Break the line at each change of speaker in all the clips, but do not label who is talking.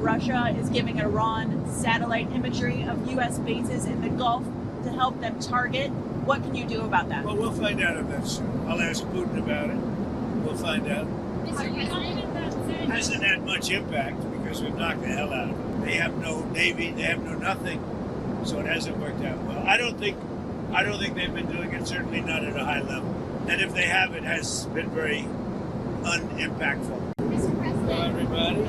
Russia is giving Iran satellite imagery of U.S. bases in the Gulf to help them target. What can you do about that?
Well, we'll find out if that's true. I'll ask Putin about it. We'll find out. It hasn't had much impact because we've knocked the hell out of them. They have no navy, they have no nothing, so it hasn't worked out well. I don't think they've been doing it. Certainly not at a high level. And if they have, it has been very unimpactful. Hello, everybody.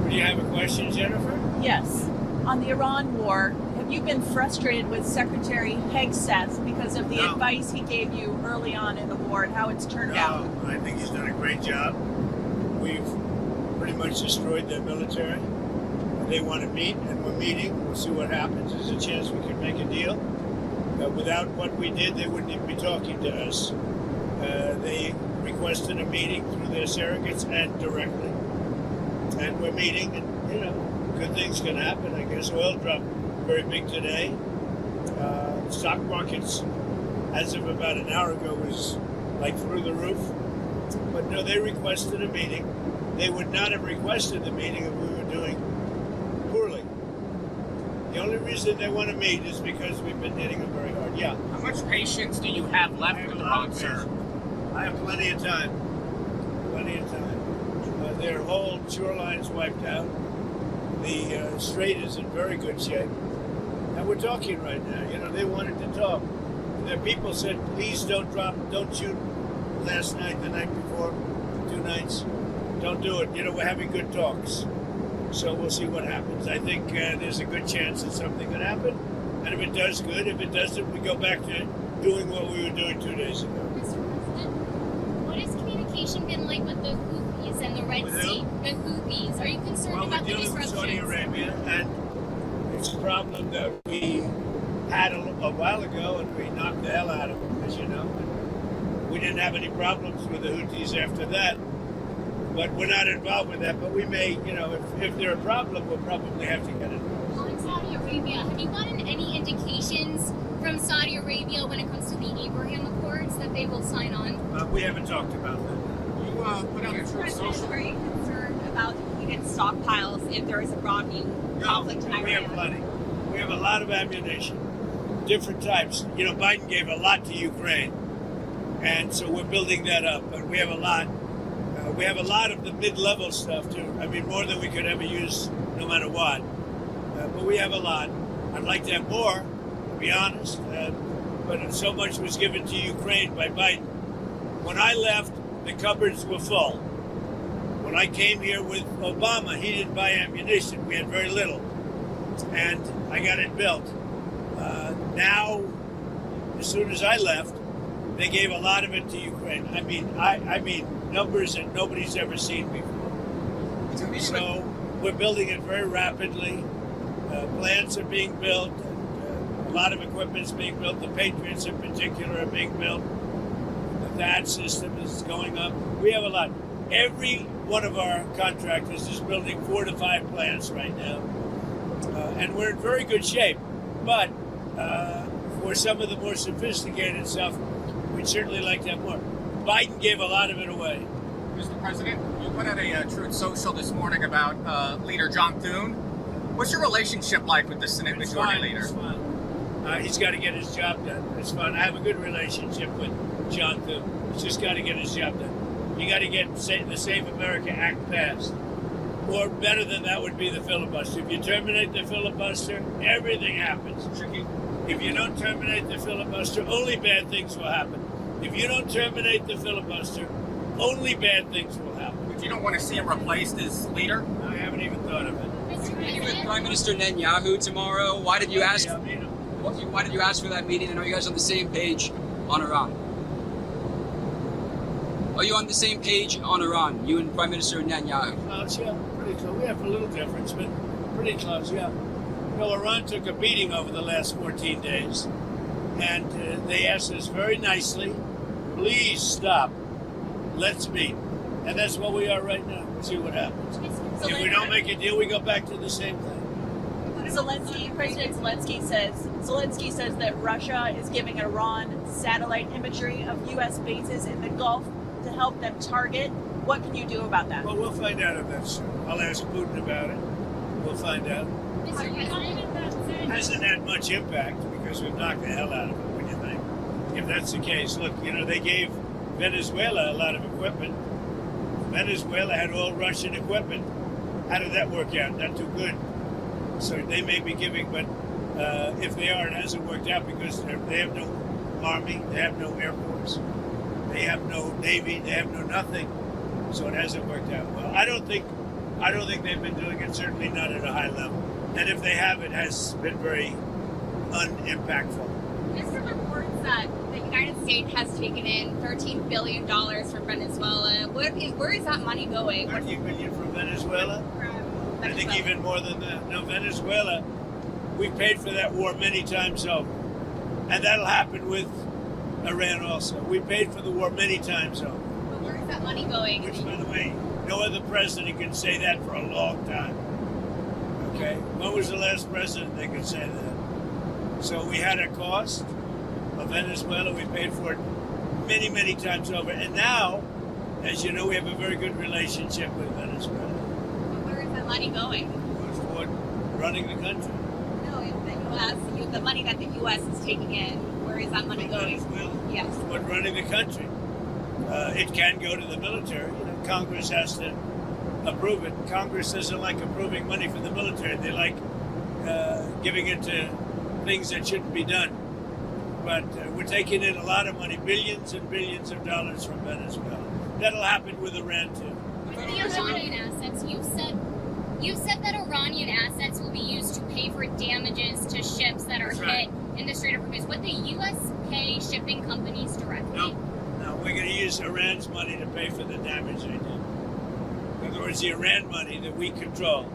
Do you have a question, Jennifer?
Yes. On the Iran war, have you been frustrated with Secretary Hegseth because of the advice he gave you early on in the war and how it's turned out?
I think he's done a great job. We've pretty much destroyed their military. They want to meet, and we're meeting. We'll see what happens. There's a chance we could make a deal. Without what we did, they wouldn't even be talking to us. They requested a meeting through their surrogates and directly. And we're meeting, and, good things can happen. I guess oil dropped very big today. Stock markets, as of about an hour ago, was like through the roof. But no, they requested a meeting. They would not have requested the meeting if we were doing poorly. The only reason they want to meet is because we've been hitting them very hard. Yeah.
How much patience do you have left with Iran, sir?
I have plenty of time. Plenty of time. Their whole shoreline's wiped out. The strait is in very good shape. And we're talking right now. They wanted to talk. Their people said, please don't shoot last night, the night before, 2 nights. Don't do it. We're having good talks. So we'll see what happens. I think there's a good chance that something could happen. And if it does, good. If it doesn't, we go back to doing what we were doing 2 days ago.
Mr. President, what has communication been like with the Houthis and the Red Sea? The Houthis. Are you concerned about the disruptions?
Well, we're dealing with Saudi Arabia, and it's a problem that we had a while ago, and we knocked the hell out of them, as you know. We didn't have any problems with the Houthis after that. But we're not involved with that. But we may, if they're a problem, we'll probably have to get involved.
On Saudi Arabia, have you gotten any indications from Saudi Arabia when it comes to the Abraham Accords that they will sign on?
We haven't talked about that.
You put out a truth social.
Are you concerned about depleted stockpiles if there is a broadening conflict in Iran?
We have plenty. We have a lot of ammunition, different types. Biden gave a lot to Ukraine, and so we're building that up. But we have a lot. We have a lot of the mid-level stuff, too. I mean, more than we could ever use, no matter what. But we have a lot. I'd like to have more, to be honest. But so much was given to Ukraine by Biden. When I left, the cupboards were full. When I came here with Obama, he didn't buy ammunition. We had very little. And I got it built. Now, as soon as I left, they gave a lot of it to Ukraine. I mean, numbers that nobody's ever seen before. So we're building it very rapidly. Plants are being built. And, a lot of equipment's being built. The Patriots in particular are being built. The THAAD system is going up. We have a lot. Every one of our contractors is building 4 to 5 plants right now. And we're in very good shape. But for some of the more sophisticated stuff, we'd certainly like to have more. Biden gave a lot of it away.
Mr. President, you put out a Truth Social this morning about leader John Thune. What's your relationship like with the Senate Majority Leader?
It's fine. He's got to get his job done. It's fun. I have a good relationship with John Thune. He's just got to get his job done. You got to get the Save America Act passed. Or better than that would be the filibuster. If you terminate the filibuster, everything happens. If you don't terminate the filibuster, only bad things will happen. If you don't terminate the filibuster, only bad things will happen.
But you don't want to see him replaced as leader?
I haven't even thought of it.
Meeting with Prime Minister Netanyahu tomorrow. Why did you ask? Why did you ask for that meeting? And are you guys on the same page on Iran? Are you on the same page on Iran? You and Prime Minister Netanyahu?
Yeah, pretty close. We have a little difference, but pretty close. Yeah. Iran took a beating over the last 14 days, and they asked us very nicely, please stop. Let's meet. And that's what we are right now. We'll see what happens. If we don't make a deal, we go back to the same thing.
President Zelensky says that Russia is giving Iran satellite imagery of U.S. bases in the Gulf to help them target. What can you do about that?
Well, we'll find out if that's true. I'll ask Putin about it. We'll find out.
Mr. President,
Hasn't had much impact because we've knocked the hell out of it. What do you think? If that's the case, look, they gave Venezuela a lot of equipment. Venezuela had all Russian equipment. How did that work out? Not too good. So they may be giving, but if they are, it hasn't worked out because they have no army, they have no air force, they have no navy, they have no nothing. So it hasn't worked out well. I don't think they've been doing it. Certainly not at a high level. And if they have, it has been very unimpactful.
There's some reports that the United States has taken in $13 billion from Venezuela. Where is that money going?
13 billion from Venezuela. I think even more than that. No, Venezuela, we paid for that war many times over. And that'll happen with Iran also. We paid for the war many times over.
But where is that money going?
Which, by the way, no other president can say that for a long time. Okay? When was the last president that could say that? So we had a cost of Venezuela. We paid for it many, many times over. And now, as you know, we have a very good relationship with Venezuela.
Where is that money going?
For running the country.
No, in the U.S. The money that the U.S. is taking in. Where is that money going?
Venezuela?
Yes.
For running the country. It can go to the military. Congress has to approve it. Congress doesn't like approving money for the military. They like giving it to things that shouldn't be done. But we're taking in a lot of money, billions and billions of dollars from Venezuela. That'll happen with Iran too.
the Iranian assets, you said that Iranian assets will be used to pay for damages to ships that are
That's right.
hit in the Strait of Hormuz. Would the U.S. pay shipping companies directly?
No, we're going to use Iran's money to pay for the damage they did. In other words, the Iran money that we control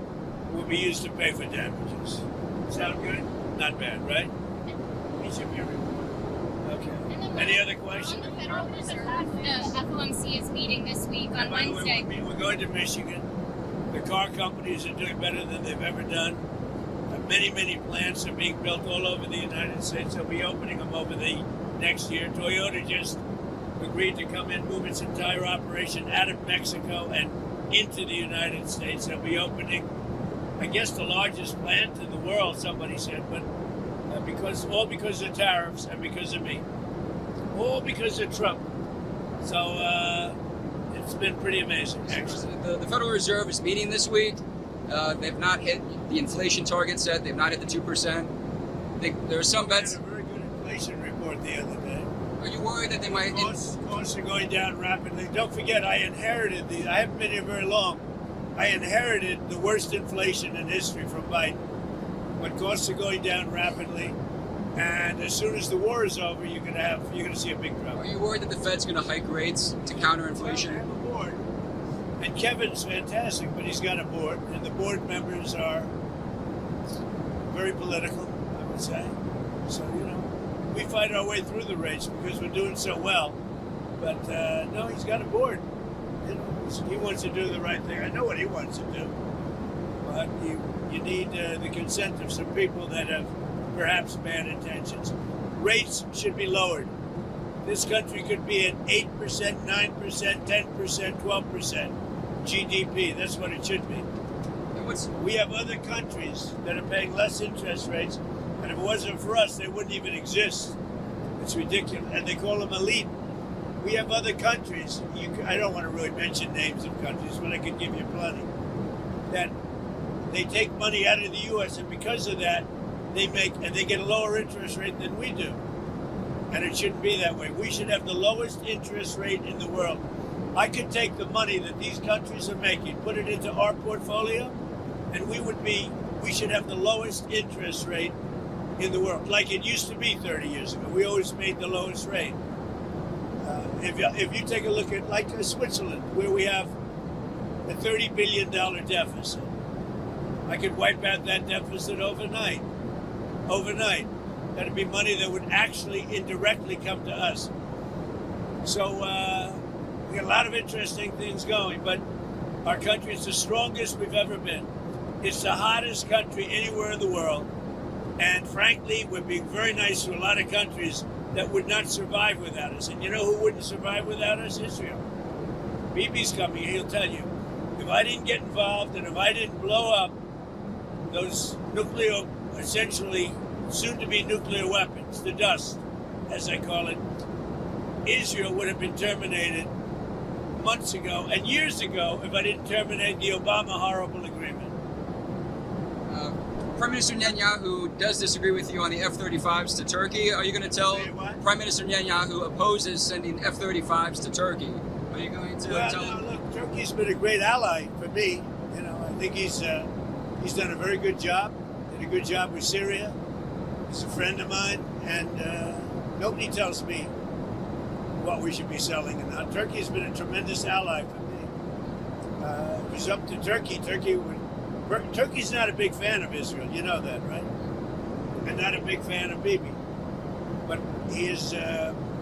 will be used to pay for damages. Sound good? Not bad, right? He should be a report. Okay.
And then
Any other
on
questions?
the Federal Reserve, the FOMC is meeting this week on
By the way,
Wednesday.
we're going to Michigan. The car companies are doing better than they've ever done. Many, many plants are being built all over the United States. They'll be opening them over the next year. Toyota just agreed to come in, move its entire operation out of Mexico and into the United States. They'll be opening, I guess, the largest plant in the world, somebody said, but because of tariffs and because of me. All because of Trump. So it's been pretty amazing, actually.
The Federal Reserve is meeting this week. They've not hit the inflation target set. They've not hit the 2%. There are some
We had
bets.
a very good inflation report the other day.
Are you worried that they might?
Costs are going down rapidly. Don't forget, I inherited these. I haven't been here very long. I inherited the worst inflation in history from Biden. But costs are going down rapidly, and as soon as the war is over, you're gonna see a big drop.
Are you worried that the Fed's going to hike rates to counter inflation?
I have a board, and Kevin's fantastic, but he's got a board, and the board members are very political, I would say. So we fight our way through the race because we're doing so well. But no, he's got a board. He wants to do the right thing. I know what he wants to do, but you need the consent of some people that have perhaps bad intentions. Rates should be lowered. This country could be at 8%, 9%, 10%, 12% GDP. That's what it should be. We have other countries that are paying less interest rates, and if it wasn't for us, they wouldn't even exist. It's ridiculous. And they call them elite. We have other countries, I don't want to really mention names of countries, but I could give you plenty, that they take money out of the U.S., and because of that, they get a lower interest rate than we do. And it shouldn't be that way. We should have the lowest interest rate in the world. I could take the money that these countries are making, put it into our portfolio, and we should have the lowest interest rate in the world, like it used to be 30 years ago. We always made the lowest rate. If you take a look at like Switzerland, where we have a $30 billion deficit, I could wipe out that deficit overnight. That'd be money that would actually indirectly come to us. So we got a lot of interesting things going, but our country is the strongest we've ever been. It's the hottest country anywhere in the world. And frankly, we're being very nice to a lot of countries that would not survive without us. And you know who wouldn't survive without us? Israel. Bibi's coming, he'll tell you. If I didn't get involved and if I didn't blow up those nuclear, essentially soon-to-be nuclear weapons, the dust, as I call it, Israel would have been terminated months ago and years ago if I didn't terminate the Obama horrible agreement.
Prime Minister Netanyahu does disagree with you on the F-35s to Turkey. Are you going to tell
Say what?
Prime Minister Netanyahu opposes sending F-35s to Turkey? Are you going to
Well,
tell
now,
him?
look, Turkey's been a great ally for me. You know, I think he's done a very good job. Did a good job with Syria. He's a friend of mine, and nobody tells me what we should be selling and not. Turkey's been a tremendous ally for me. It was up to Turkey. Turkey's not a big fan of Israel. You know that, right? And not a big fan of Bibi. But he is.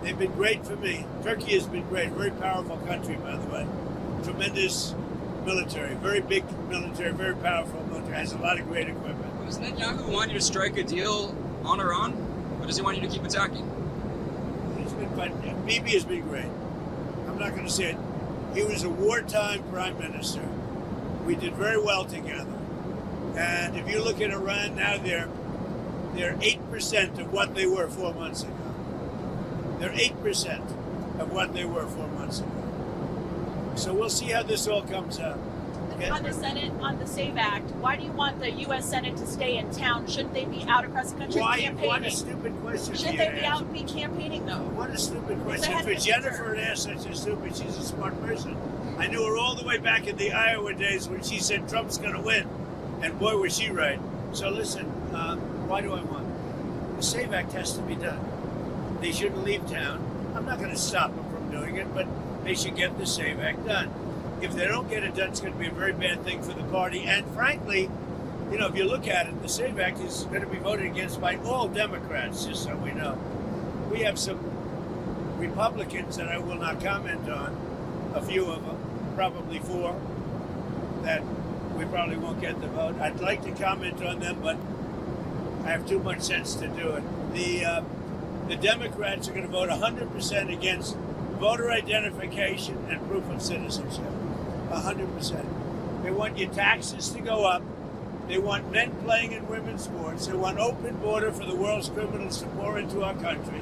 They've been great for me. Turkey has been great. Very powerful country, by the way. Tremendous military. Very big military. Very powerful military. Has a lot of great equipment.
Does Netanyahu want you to strike a deal on Iran, or does he want you to keep attacking?
He's been fun. Bibi has been great. I'm not going to say it. He was a wartime prime minister. We did very well together. And if you look at Iran now, they're 8% of what they were 4 months ago. They're 8% of what they were 4 months ago. So we'll see how this all comes out. Okay?
On the Senate, on the SAVE Act, why do you want the U.S. Senate to stay in town? Shouldn't they be out across the country campaigning?
What a stupid question.
Shouldn't they be out and be campaigning, though?
What a stupid question.
had
For
to
Jennifer to ask such a stupid, she's a smart person. I knew her all the way back in the Iowa days when she said Trump's going to win. And boy, was she right. So listen, why do I want? The SAVE Act has to be done. They shouldn't leave town. I'm not going to stop them from doing it, but they should get the SAVE Act done. If they don't get it done, it's going to be a very bad thing for the party. And frankly, you know, if you look at it, the SAVE Act is going to be voted against by all Democrats, just so we know. We have some Republicans that I will not comment on, a few of them, probably 4, that we probably won't get the vote. I'd like to comment on them, but I have too much sense to do it. The Democrats are going to vote 100% against voter identification and proof of citizenship. 100%. They want your taxes to go up. They want men playing in women's sports. They want open border for the world's criminals to pour into our country.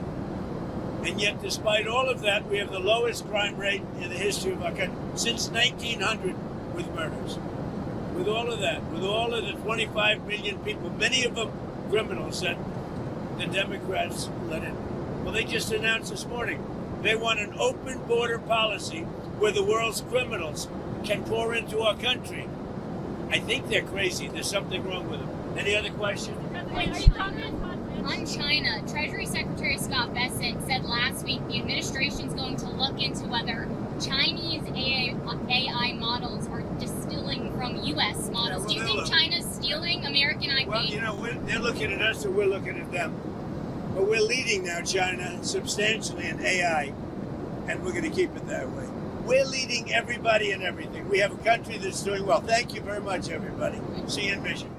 And yet, despite all of that, we have the lowest crime rate in the history of our country since 1900 with murders. With all of that, with all of the 25 million people, many of them criminals that the Democrats let in. Well, they just announced this morning they want an open border policy where the world's criminals can pour into our country. I think they're crazy. There's something wrong with them. Any other questions?
On China, Treasury Secretary Scott Bessent said last week the administration's going to look into whether Chinese AI models are distilling from U.S. models. Do you think China's stealing American IP?
Well, you know, they're looking at us and we're looking at them. But we're leading now China substantially in AI, and we're going to keep it that way. We're leading everybody and everything. We have a country that's doing well. Thank you very much, everybody. See you in Michigan.